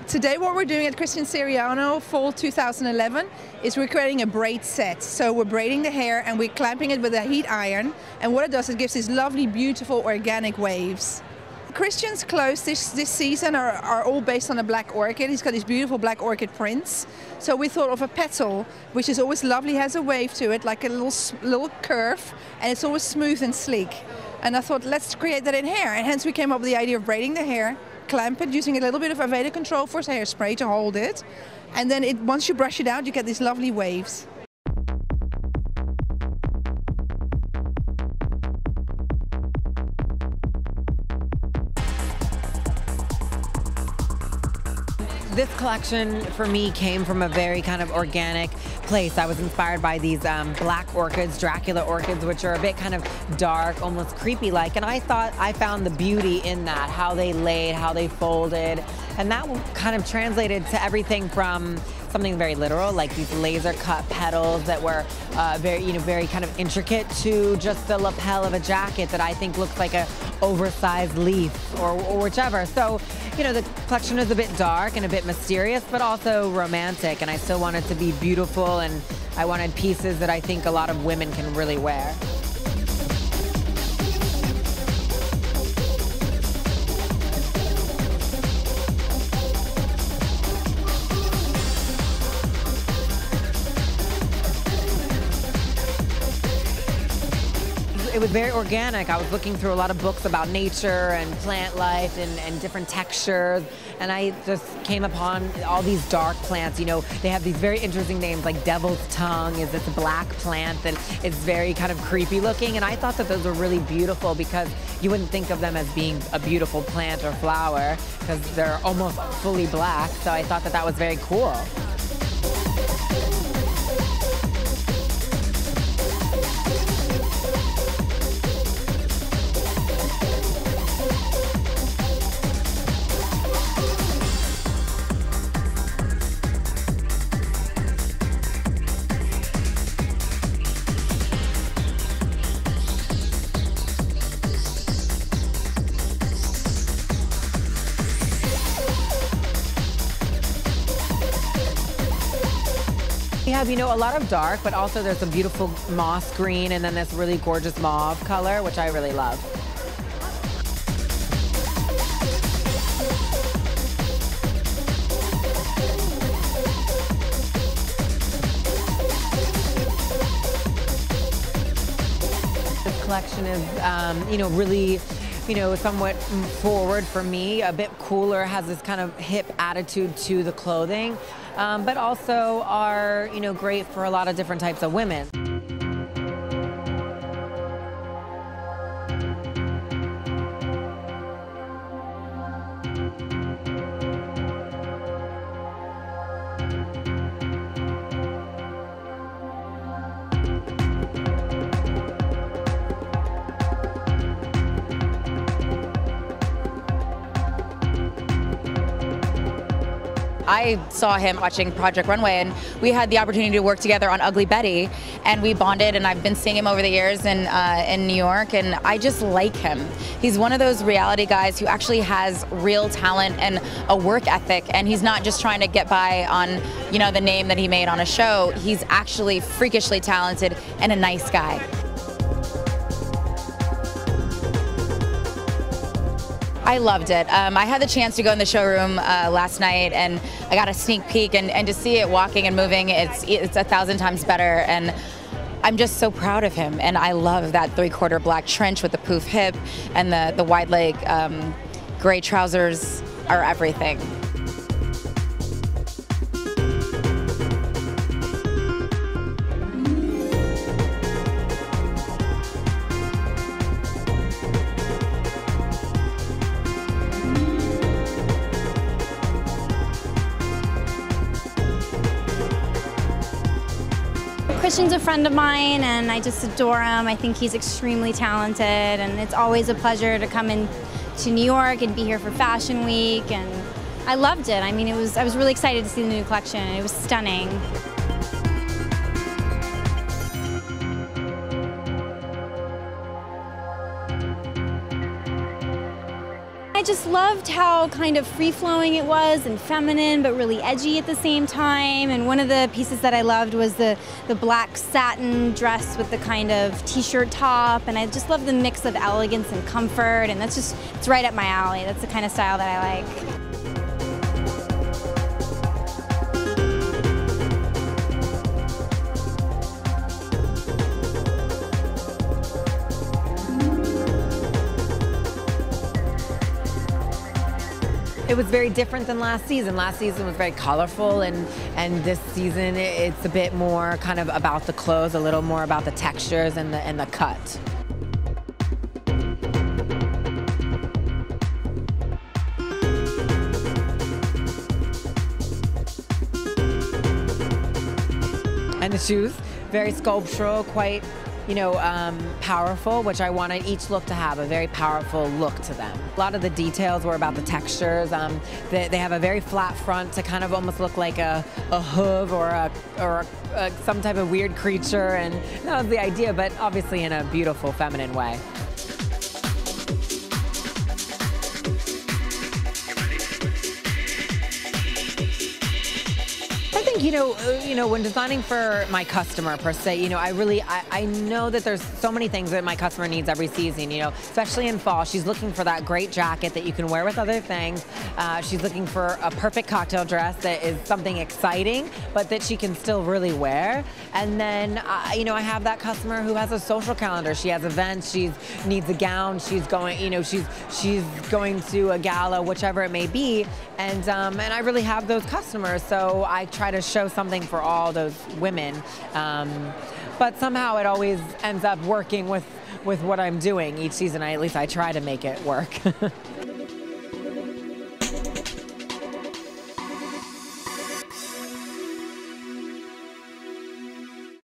Today what we're doing at Christian Siriano Fall 2011 is we're creating a braid set. So we're braiding the hair and we're clamping it with a heat iron, and what it does, it gives these lovely, beautiful, organic waves. Christian's clothes this season are all based on a black orchid. He's got these beautiful black orchid prints. So we thought of a petal, which is always lovely, has a wave to it, like a little curve, and it's always smooth and sleek. And I thought, let's create that in hair, and hence we came up with the idea of braiding the hair, clamp it using a little bit of Aveda Control Force hairspray to hold it, and then once you brush it out, you get these lovely waves. This collection for me came from a very kind of organic place. I was inspired by these black orchids, Dracula orchids, which are a bit kind of dark, almost creepy-like, and I thought I found the beauty in that, how they laid, how they folded, and that kind of translated to everything from something very literal, like these laser-cut petals that were very kind of intricate, to just the lapel of a jacket that I think looks like a oversized leaf or whichever. So, the collection is a bit dark and a bit mysterious, but also romantic, and I still wanted to be beautiful, and I wanted pieces that I think a lot of women can really wear. It was very organic. I was looking through a lot of books about nature and plant life and different textures, and I just came upon all these dark plants. They have these very interesting names, like devil's tongue is this black plant that is very kind of creepy looking, and I thought that those were really beautiful because you wouldn't think of them as being a beautiful plant or flower because they're almost fully black, so I thought that that was very cool. We have, a lot of dark, but also there's a beautiful moss green and then this really gorgeous mauve color, which I really love. This collection is, really somewhat forward for me, a bit cooler, has this kind of hip attitude to the clothing, but also are, great for a lot of different types of women. I saw him watching Project Runway, and we had the opportunity to work together on Ugly Betty, and we bonded, and I've been seeing him over the years in New York, and I just like him. He's one of those reality guys who actually has real talent and a work ethic, and he's not just trying to get by on, the name that he made on a show. He's actually freakishly talented and a nice guy. I loved it. I had the chance to go in the showroom last night, and I got a sneak peek, and to see it walking and moving, it's 1,000 times better, and I'm just so proud of him. And I love that 3/4 black trench with the poof hip, and the wide leg gray trousers are everything. Christian's a friend of mine, and I just adore him. I think he's extremely talented, and it's always a pleasure to come in to New York and be here for Fashion Week, and I loved it. I mean, I was really excited to see the new collection. It was stunning. just loved how kind of free-flowing it was and feminine, but really edgy at the same time. And one of the pieces that I loved was the black satin dress with the kind of t-shirt top. And I just love the mix of elegance and comfort. And it's right up my alley. That's the kind of style that I like. It was very different than last season. Last season was very colorful, and this season it's a bit more kind of about the clothes, a little more about the textures and the cut. And the shoes, very sculptural, quite, powerful, which I wanted each look to have a very powerful look to them. A lot of the details were about the textures. They have a very flat front to kind of almost look like a hoof or some type of weird creature, and that was the idea, but obviously in a beautiful feminine way. When designing for my customer per se, I know that there's so many things that my customer needs every season, especially in fall. She's looking for that great jacket that you can wear with other things. She's looking for a perfect cocktail dress that is something exciting, but that she can still really wear. And then, I have that customer who has a social calendar. She has events, she needs a gown, she's going, she's going to a gala, whichever it may be. And I really have those customers, so I try to show something for all those women. But somehow it always ends up working with what I'm doing each season. At least I try to make it work.